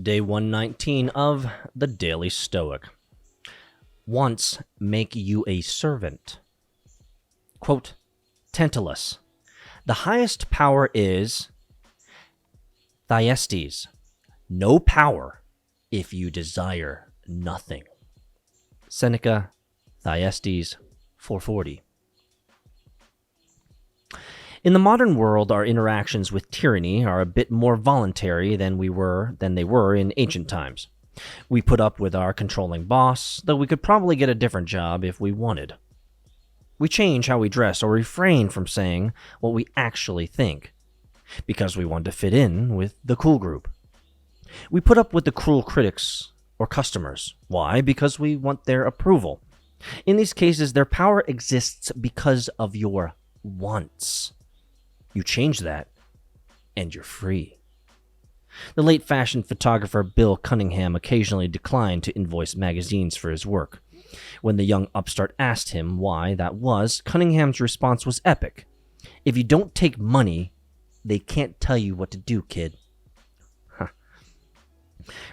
Day 119 of the Daily Stoic. Once make you a servant. Quote, Tantalus. The highest power is Thyestes. No power if you desire nothing. Seneca, Thyestes 440. In the modern world, our interactions with tyranny are a bit more voluntary than they were in ancient times. We put up with our controlling boss, though we could probably get a different job if we wanted. We change how we dress or refrain from saying what we actually think, because we want to fit in with the cool group. We put up with the cruel critics or customers. Why? Because we want their approval. In these cases, their power exists because of your wants. You change that, and you're free. The late fashion photographer Bill Cunningham occasionally declined to invoice magazines for his work. When the young upstart asked him why that was, Cunningham's response was epic. If you don't take money, they can't tell you what to do, kid. Huh.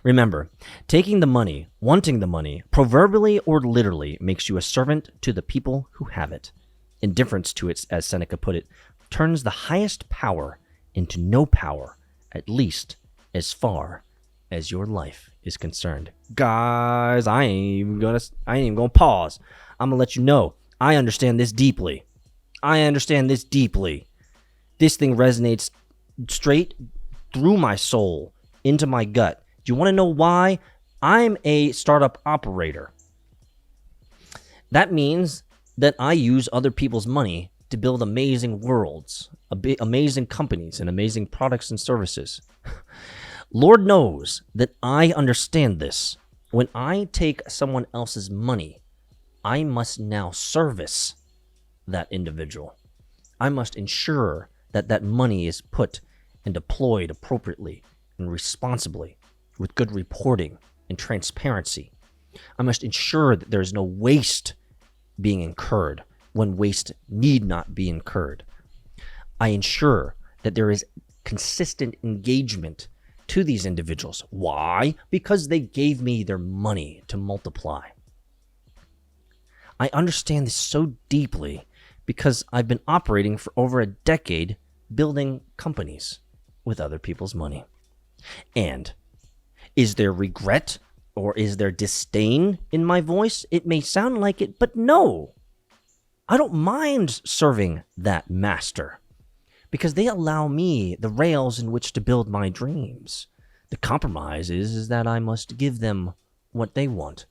Remember, taking the money, wanting the money, proverbially or literally, makes you a servant to the people who have it. Indifference to it, as Seneca put it, turns the highest power into no power, at least as far as your life is concerned. Guys, I ain't even gonna pause. I'm gonna let you know, I understand this deeply. This thing resonates straight through my soul, into my gut. Do you want to know why? I'm a startup operator. That means that I use other people's money to build amazing worlds, amazing companies, and amazing products and services. Lord knows that I understand this. When I take someone else's money, I must now service that individual. I must ensure that that money is put and deployed appropriately and responsibly with good reporting and transparency. I must ensure that there is no waste being incurred when waste need not be incurred. I ensure that there is consistent engagement to these individuals. Why? Because they gave me their money to multiply. I understand this so deeply because I've been operating for over a decade building companies with other people's money. And is there regret or is there disdain in my voice? It may sound like it, but no. I don't mind serving that master because they allow me the rails in which to build my dreams. The compromise is that I must give them what they want.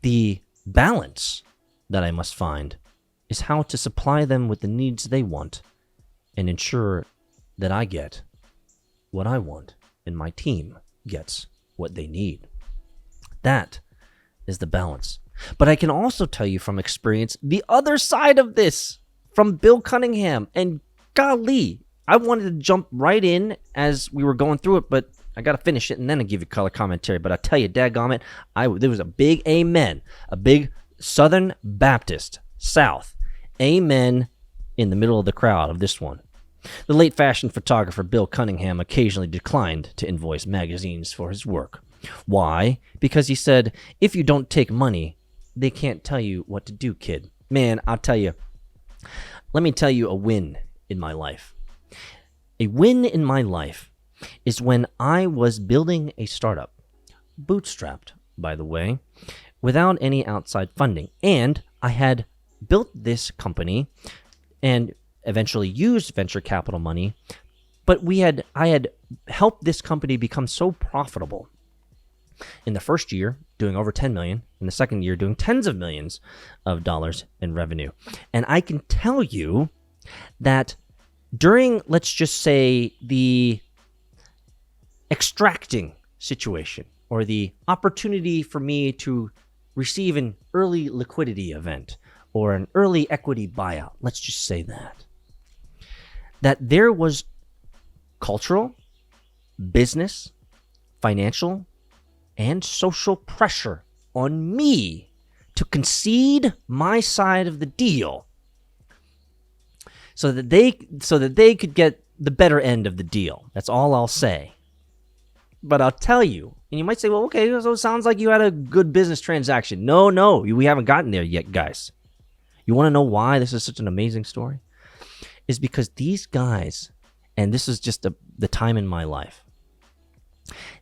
The balance that I must find is how to supply them with the needs they want and ensure that I get what I want and my team gets what they need. That is the balance. But I can also tell you from experience the other side of this from Bill Cunningham. And golly, I wanted to jump right in as we were going through it, but I got to finish it and then I'll give you color commentary. But I tell you, dadgummit, there was a big amen, a big Southern Baptist, South, amen in the middle of the crowd of this one. The late fashion photographer Bill Cunningham occasionally declined to invoice magazines for his work. Why? Because he said, if you don't take money, they can't tell you what to do, kid. Man, I'll tell you. Let me tell you a win in my life. A win in my life is when I was building a startup, bootstrapped, by the way, without any outside funding. And I had built this company and eventually used venture capital money, but I had helped this company become so profitable. In the first year, doing over 10 million. In the second year, doing tens of millions of dollars in revenue. And I can tell you that during, let's just say, the extracting situation or the opportunity for me to receive an early liquidity event or an early equity buyout, let's just say that there was cultural, business, financial, and social pressure on me to concede my side of the deal so that they could get the better end of the deal. That's all I'll say. But I'll tell you, and you might say, well, okay, so it sounds like you had a good business transaction. No, we haven't gotten there yet, guys. You want to know why this is such an amazing story? Is because these guys, and this is just the time in my life,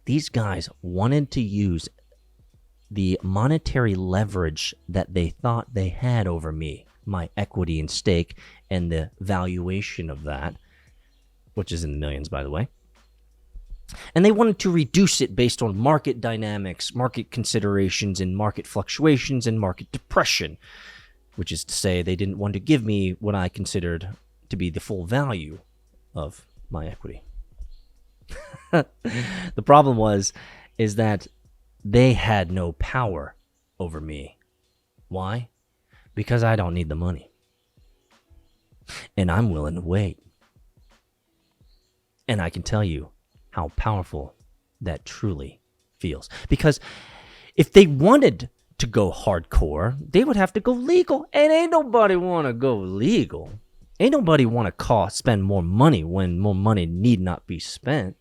these guys wanted to use the monetary leverage that they thought they had over me, my equity and stake, and the valuation of that, which is in the millions, by the way. And they wanted to reduce it based on market dynamics, market considerations, and market fluctuations and market depression, which is to say they didn't want to give me what I considered to be the full value of my equity. The problem is that they had no power over me. Why? Because I don't need the money. And I'm willing to wait. And I can tell you how powerful that truly feels. Because if they wanted to go hardcore, they would have to go legal. And ain't nobody want to go legal. Ain't nobody want to spend more money when more money need not be spent.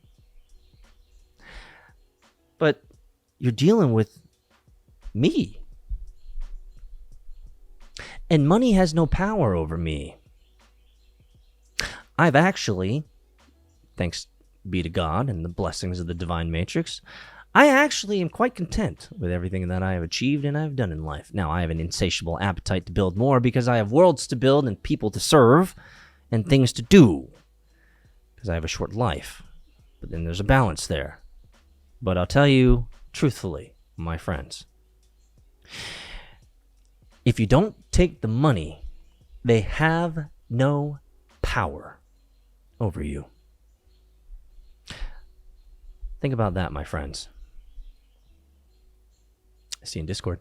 But you're dealing with me. And money has no power over me. I've actually, thanks be to God and the blessings of the divine matrix, I actually am quite content with everything that I have achieved and I've done in life. Now, I have an insatiable appetite to build more because I have worlds to build and people to serve and things to do because I have a short life. But then there's a balance there. But I'll tell you truthfully, my friends, if you don't take the money, they have no power over you. Think about that, my friends. See you in Discord.